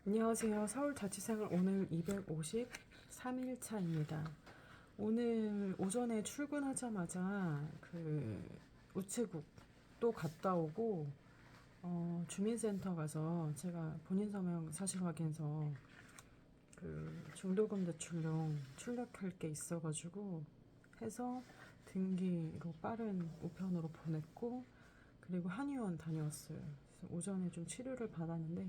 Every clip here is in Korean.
안녕하세요. 서울자취생활 오늘 253일 차입니다. 오늘 오전에 출근하자마자 우체국 또 갔다 오고 주민센터 가서 제가 본인 서명 사실 확인서 중도금 대출용 출력할 게 있어가지고 해서 등기로 빠른 우편으로 보냈고, 그리고 한의원 다녀왔어요. 그래서 오전에 좀 치료를 받았는데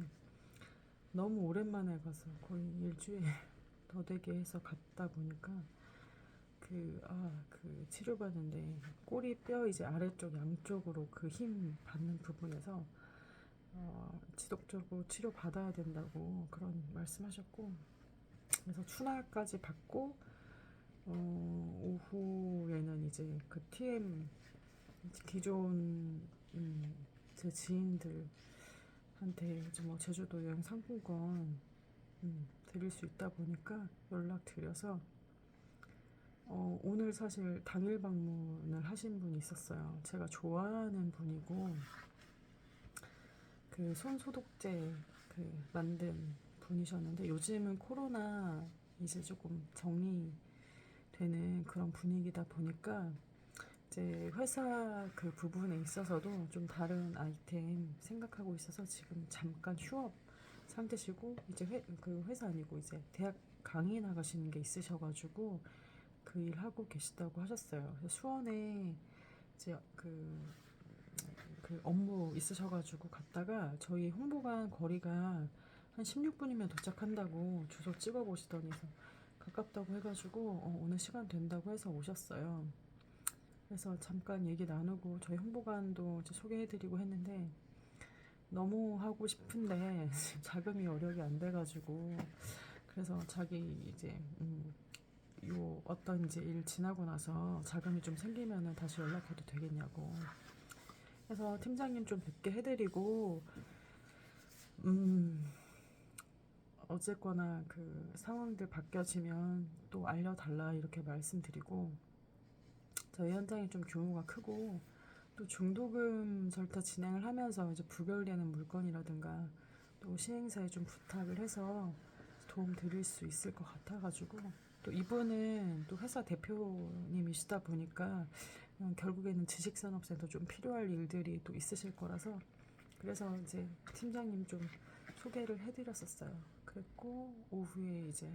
너무 오랜만에 가서 거의 일주일 더 되게 해서 갔다 보니까 치료받는데 꼬리 뼈 이제 아래쪽 양쪽으로 그 힘 받는 부분에서 지속적으로 치료 받아야 된다고 그런 말씀하셨고, 그래서 추나까지 받고 오후에는 이제 그 TM 기존 제 지인들한테 이제 뭐 제주도 여행 상품권 드릴 수 있다 보니까 연락드려서 오늘 사실 당일 방문을 하신 분이 있었어요. 제가 좋아하는 분이고 그 손 소독제 만든 분이셨는데, 요즘은 코로나 이제 조금 정리되는 그런 분위기다 보니까 이제 회사 그 부분에 있어서도 좀 다른 아이템 생각하고 있어서 지금 잠깐 휴업 상태시고, 이제 그 회사 아니고 이제 대학 강의 나가시는 게 있으셔가지고 그 일 하고 계시다고 하셨어요. 그래서 수원에 이제 그 업무 있으셔가지고 갔다가 저희 홍보관 거리가 한 16분이면 도착한다고 주소 찍어보시더니 가깝다고 해가지고 오늘 시간 된다고 해서 오셨어요. 그래서 잠깐 얘기 나누고 저희 홍보관도 이제 소개해드리고 했는데, 너무 하고 싶은데 자금이 여력이 안 돼가지고, 그래서 자기 이제 요 어떤 이제 일 지나고 나서 자금이 좀 생기면은 다시 연락해도 되겠냐고. 그래서 팀장님 좀 뵙게 해드리고, 음 어쨌거나 그 상황들 바뀌어지면 또 알려달라 이렇게 말씀드리고, 저희 현장이 좀 규모가 크고 또 중도금 절차 진행을 하면서 이제 부결되는 물건이라든가 또 시행사에 좀 부탁을 해서 도움 드릴 수 있을 것 같아가지고, 또 이분은 또 회사 대표님이시다 보니까 결국에는 지식산업센터 좀 필요할 일들이 또 있으실 거라서, 그래서 이제 팀장님 좀 소개를 해드렸었어요. 그랬고 오후에 이제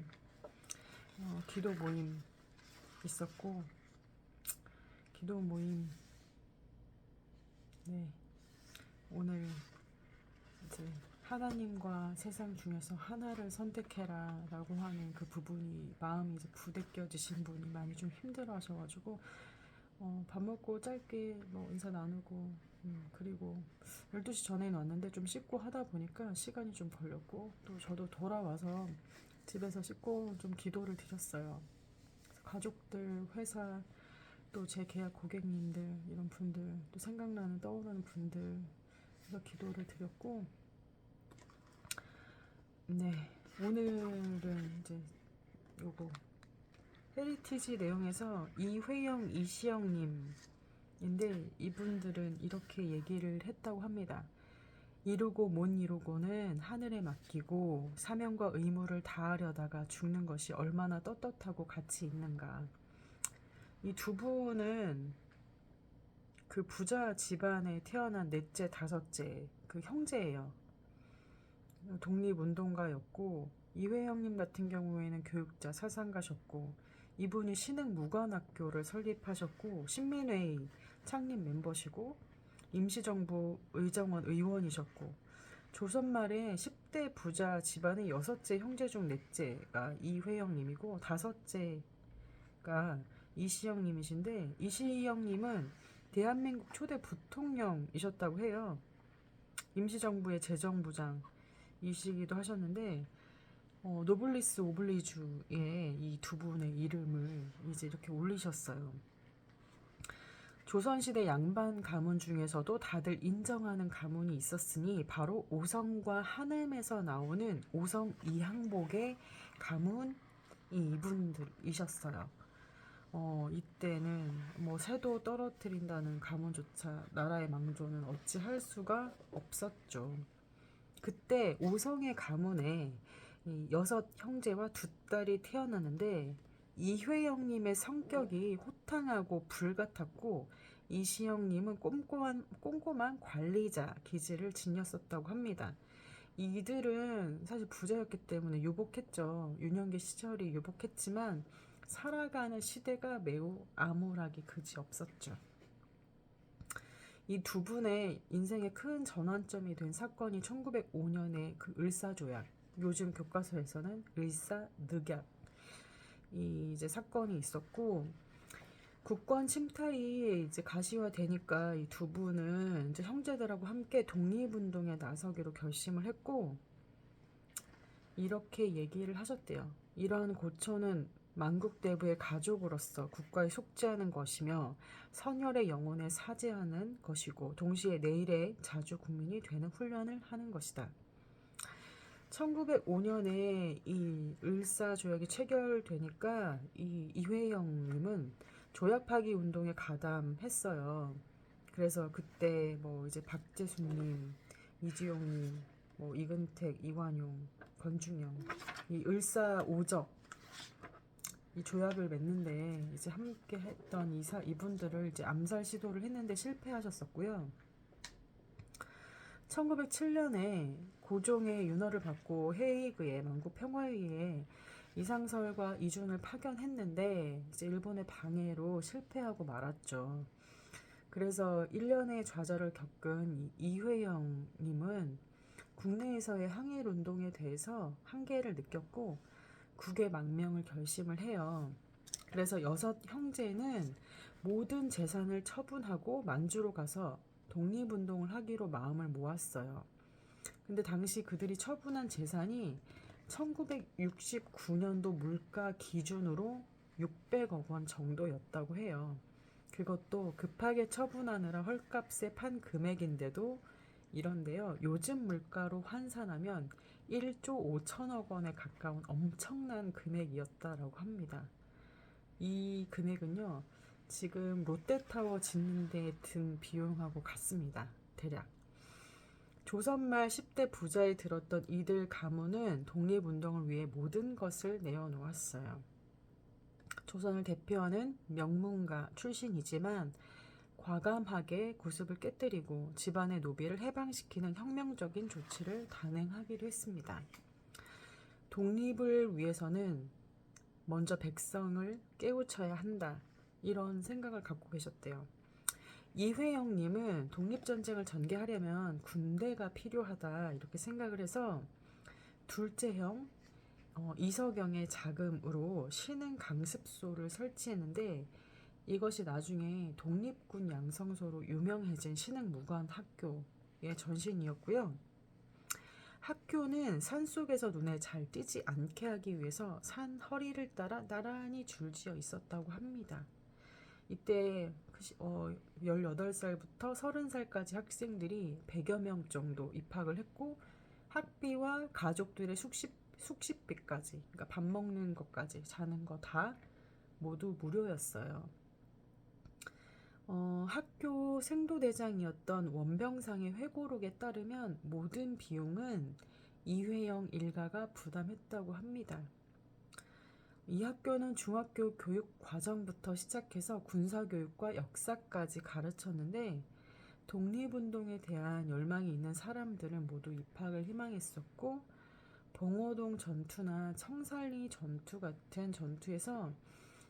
기도 모임 있었고, 기도 모임, 네, 오늘 이제 하나님과 세상 중에서 하나를 선택해라 라고 하는 그 부분이 마음이 이제 부대껴지신 분이 많이 좀 힘들어 하셔가지고 밥 먹고 짧게 뭐 인사 나누고, 그리고 12시 전에는 왔는데 좀 씻고 하다 보니까 시간이 좀 걸렸고, 또 저도 돌아와서 집에서 씻고 좀 기도를 드렸어요. 그래서 가족들, 회사, 또 제 계약 고객님들, 이런 분들, 또 생각나는 떠오르는 분들, 그래서 기도를 드렸고, 네, 오늘은 이제 요거 헤리티지 내용에서 이회영, 이시영님인데, 이분들은 이렇게 얘기를 했다고 합니다. 이루고 못 이루고는 하늘에 맡기고 사명과 의무를 다하려다가 죽는 것이 얼마나 떳떳하고 가치 있는가. 이 두 분은 그 부자 집안에 태어난 넷째, 다섯째 그 형제예요. 독립운동가였고, 이회영님 같은 경우에는 교육자, 사상가셨고, 이분이 신흥무관학교를 설립하셨고 신민회의 창립 멤버시고 임시정부 의정원 의원이셨고, 조선 말에 10대 부자 집안의 여섯째 형제 중 넷째가 이회영님이고 다섯째가 이시영님이신데, 이시영님은 대한민국 초대 부통령이셨다고 해요. 임시정부의 재정부장이시기도 하셨는데, 노블리스 오블리주에 이 두 분의 이름을 이제 이렇게 올리셨어요. 조선시대 양반 가문 중에서도 다들 인정하는 가문이 있었으니 바로 오성과 한음에서 나오는 오성 이항복의 가문이 이분들이셨어요. 이때는 뭐 새도 떨어뜨린다는 가문조차 나라의 망조는 어찌할 수가 없었죠. 그때 오성의 가문에 이 6형제와 2딸이 태어나는데 이회영님의 성격이 호탕하고 불같았고 이시영님은 꼼꼼한 관리자 기질을 지녔었다고 합니다. 이들은 사실 부자였기 때문에 유복했죠. 유년기 시절이 유복했지만 살아가는 시대가 매우 암울하기 그지없었죠. 이 두 분의 인생의 큰 전환점이 된 사건이 1905년에 그 을사조약, 요즘 교과서에서는 을사늑약 이 이제 사건이 있었고 국권 침탈이 이제 가시화되니까 이 두 분은 이제 형제들하고 함께 독립운동에 나서기로 결심을 했고 이렇게 얘기를 하셨대요. 이러한 고초는 만국대부의 가족으로서 국가에 속죄하는 것이며 선열의 영혼에 사죄하는 것이고 동시에 내일의 자주 국민이 되는 훈련을 하는 것이다. 1905년에 이 을사조약이 체결되니까 이 이회영님은 조약 파기 운동에 가담했어요. 그래서 그때 뭐 이제 박재순님, 이지용님, 뭐 이근택, 이완용, 권중영, 이 을사오적 이 조약을 맺는데 이제 함께 했던 이분들을 이제 암살 시도를 했는데 실패하셨었고요. 1907년에 고종의 윤허를 받고 헤이그의 만국 평화회의에 이상설과 이준을 파견했는데 이제 일본의 방해로 실패하고 말았죠. 그래서 1년의 좌절을 겪은 이회영님은 국내에서의 항일 운동에 대해서 한계를 느꼈고 국외 망명을 결심을 해요. 그래서 6형제는 모든 재산을 처분하고 만주로 가서 독립운동을 하기로 마음을 모았어요. 근데 당시 그들이 처분한 재산이 1969년도 물가 기준으로 600억 원 정도였다고 해요. 그것도 급하게 처분하느라 헐값에 판 금액인데도 이런데요. 요즘 물가로 환산하면 1조 5천억 원에 가까운 엄청난 금액이었다라고 합니다. 이 금액은요. 지금 롯데타워 짓는 데 든 비용하고 같습니다. 대략. 조선말 10대 부자에 들었던 이들 가문은 독립운동을 위해 모든 것을 내어놓았어요. 조선을 대표하는 명문가 출신이지만 과감하게 구습을 깨뜨리고 집안의 노비를 해방시키는 혁명적인 조치를 단행하기도 했습니다. 독립을 위해서는 먼저 백성을 깨우쳐야 한다. 이런 생각을 갖고 계셨대요. 이회영님은 독립전쟁을 전개하려면 군대가 필요하다 이렇게 생각을 해서 둘째 형 이서경의 자금으로 신흥 강습소를 설치했는데 이것이 나중에 독립군 양성소로 유명해진 신흥무관학교의 전신이었고요. 학교는 산속에서 눈에 잘 띄지 않게 하기 위해서 산 허리를 따라 나란히 줄지어 있었다고 합니다. 이때 18살부터 30살까지 학생들이 100여 명 정도 입학을 했고 학비와 가족들의 숙식비까지 그러니까 밥 먹는 것까지 자는 거 다 모두 무료였어요. 학교 생도대장이었던 원병상의 회고록에 따르면 모든 비용은 이회영 일가가 부담했다고 합니다. 이 학교는 중학교 교육 과정부터 시작해서 군사교육과 역사까지 가르쳤는데 독립운동에 대한 열망이 있는 사람들은 모두 입학을 희망했었고 봉오동 전투나 청살리 전투 같은 전투에서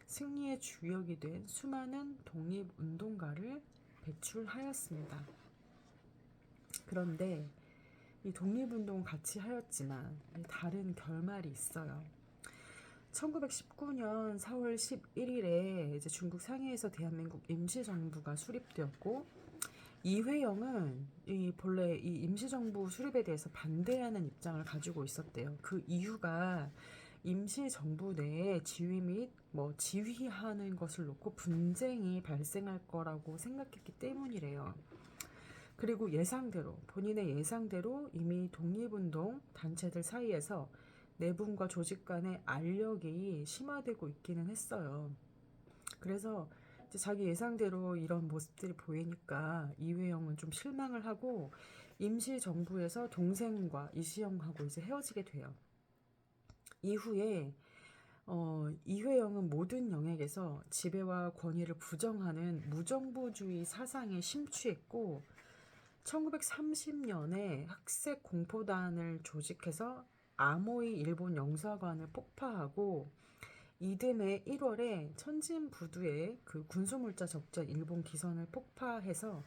승리의 주역이 된 수많은 독립운동가를 배출하였습니다. 그런데 이 독립운동은 같이 하였지만 다른 결말이 있어요. 1919년 4월 11일에 이제 중국 상해에서 대한민국 임시정부가 수립되었고 이회영은 본래 이 임시정부 수립에 대해서 반대하는 입장을 가지고 있었대요. 그 이유가 임시정부 내에 지위 및 지휘하는 것을 놓고 분쟁이 발생할 거라고 생각했기 때문이래요. 그리고 본인의 예상대로 이미 독립운동 단체들 사이에서 내분과 조직 간의 알력이 심화되고 있기는 했어요. 그래서 이제 자기 예상대로 이런 모습들이 보이니까 이회영은 좀 실망을 하고 임시정부에서 동생과 이시영하고 이제 헤어지게 돼요. 이후에 이회영은 모든 영역에서 지배와 권위를 부정하는 무정부주의 사상에 심취했고 1930년에 학생 공포단을 조직해서 아모이 일본 영사관을 폭파하고 이듬해 1월에 천진부두의 그 군수물자 적자 일본 기선을 폭파해서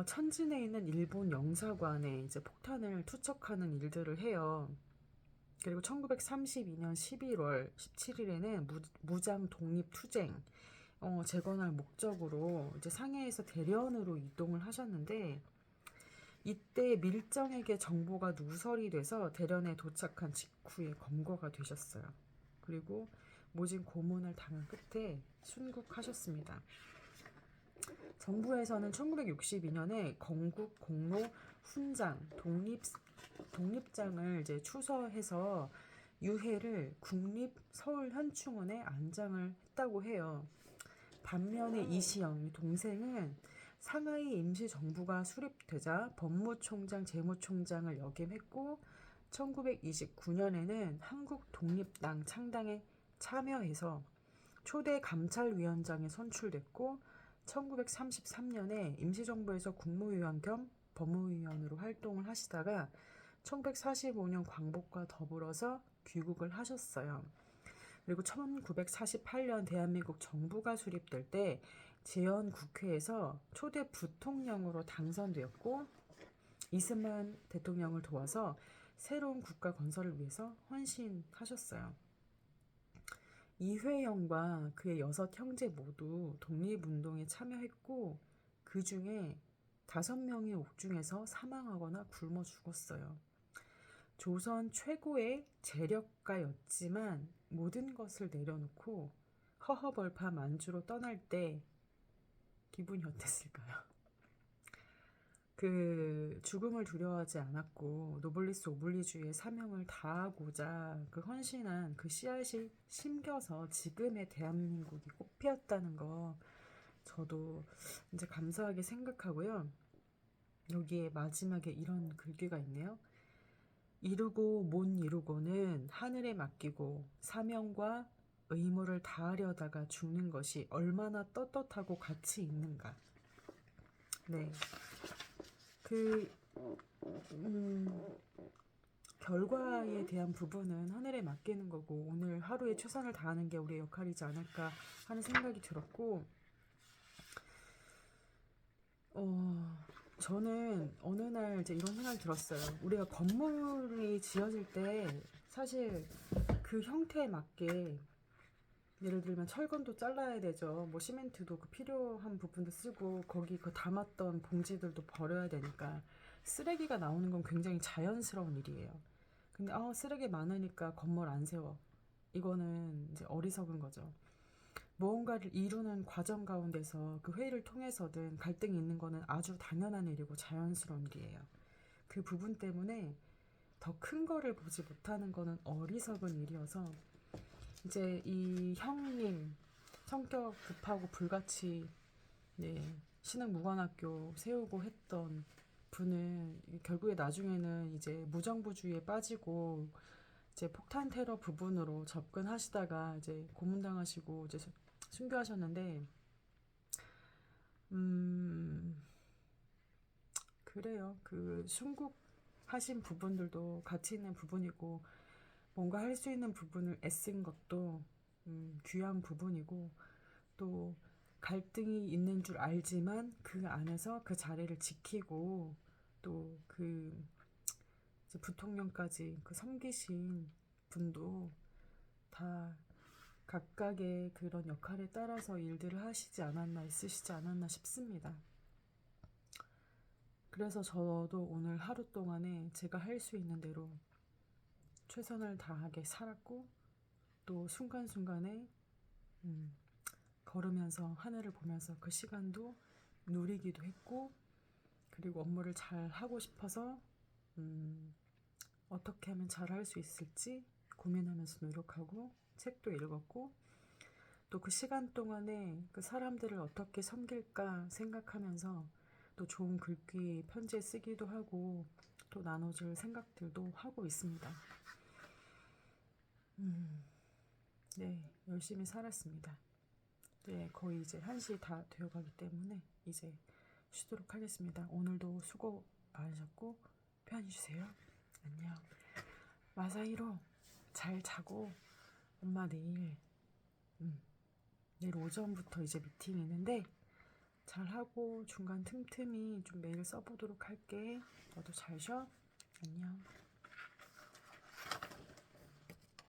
천진에 있는 일본 영사관에 이제 폭탄을 투척하는 일들을 해요. 그리고 1932년 11월 17일에는 무장 독립투쟁 재건할 목적으로 이제 상해에서 대련으로 이동을 하셨는데 이때 밀정에게 정보가 누설이 돼서 대련에 도착한 직후에 검거가 되셨어요. 그리고 모진 고문을 당한 끝에 순국하셨습니다. 정부에서는 1962년에 건국 공로 훈장 독립장을 이제 추서해서 유해를 국립 서울현충원에 안장을 했다고 해요. 반면에 이시영 동생은 상하이 임시정부가 수립되자 법무총장, 재무총장을 역임했고 1929년에는 한국독립당 창당에 참여해서 초대 감찰위원장에 선출됐고 1933년에 임시정부에서 국무위원 겸 법무위원으로 활동을 하시다가 1945년 광복과 더불어서 귀국을 하셨어요. 그리고 1948년 대한민국 정부가 수립될 때 재헌국회에서 초대 부통령으로 당선되었고 이승만 대통령을 도와서 새로운 국가 건설을 위해서 헌신하셨어요. 이회영과 그의 6형제 모두 독립운동에 참여했고 그 중에 5명이 옥중에서 사망하거나 굶어 죽었어요. 조선 최고의 재력가였지만 모든 것을 내려놓고 허허벌판 만주로 떠날 때 기분이 어땠을까요? 그 죽음을 두려워하지 않았고 노블리스 오블리주의 사명을 다하고자 그 헌신한 그 씨앗이 심겨서 지금의 대한민국이 꽃피었다는 거 저도 이제 감사하게 생각하고요. 여기에 마지막에 이런 글귀가 있네요. 이루고 못 이루고는 하늘에 맡기고 사명과 의무를 다하려다가 죽는 것이 얼마나 떳떳하고 가치 있는가. 네. 결과에 대한 부분은 하늘에 맡기는 거고 오늘 하루에 최선을 다하는 게 우리의 역할이지 않을까 하는 생각이 들었고 저는 어느 날 이제 이런 생각이 들었어요. 우리가 건물이 지어질 때 사실 그 형태에 맞게 예를 들면 철근도 잘라야 되죠. 뭐 시멘트도 그 필요한 부분도 쓰고 거기 그 담았던 봉지들도 버려야 되니까 쓰레기가 나오는 건 굉장히 자연스러운 일이에요. 근데 쓰레기 많으니까 건물 안 세워. 이거는 이제 어리석은 거죠. 무언가를 이루는 과정 가운데서 그 회의를 통해서든 갈등이 있는 거는 아주 당연한 일이고 자연스러운 일이에요. 그 부분 때문에 더 큰 거를 보지 못하는 거는 어리석은 일이어서 이제 이 형님 성격 급하고 불같이 신흥무관학교 세우고 했던 분은 결국에 나중에는 이제 무정부주의에 빠지고 이제 폭탄 테러 부분으로 접근하시다가 이제 고문당하시고 이제 순교하셨는데 그래요. 그 순국하신 부분들도 가치 있는 부분이고 뭔가 할 수 있는 부분을 애쓴 것도 귀한 부분이고 또 갈등이 있는 줄 알지만 그 안에서 그 자리를 지키고 또 그 부통령까지 그 섬기신 분도 다 각각의 그런 역할에 따라서 일들을 하시지 않았나 있으시지 않았나 싶습니다. 그래서 저도 오늘 하루 동안에 제가 할 수 있는 대로 최선을 다하게 살았고 또 순간순간에 걸으면서 하늘을 보면서 그 시간도 누리기도 했고 그리고 업무를 잘 하고 싶어서 어떻게 하면 잘 할 수 있을지 고민하면서 노력하고 책도 읽었고 또 그 시간 동안에 그 사람들을 어떻게 섬길까 생각하면서 또 좋은 글귀 편지에 쓰기도 하고 또 나눠줄 생각들도 하고 있습니다. 네, 열심히 살았습니다. 네, 거의 이제 1시 다 되어가기 때문에 이제 쉬도록 하겠습니다. 오늘도 수고 많으셨고 편히 쉬세요. 안녕. 마사히로 잘 자고 엄마 내일 오전부터 이제 미팅이 있는데 잘하고 중간 틈틈이 좀 메일 써보도록 할게. 너도 잘 쉬어. 안녕.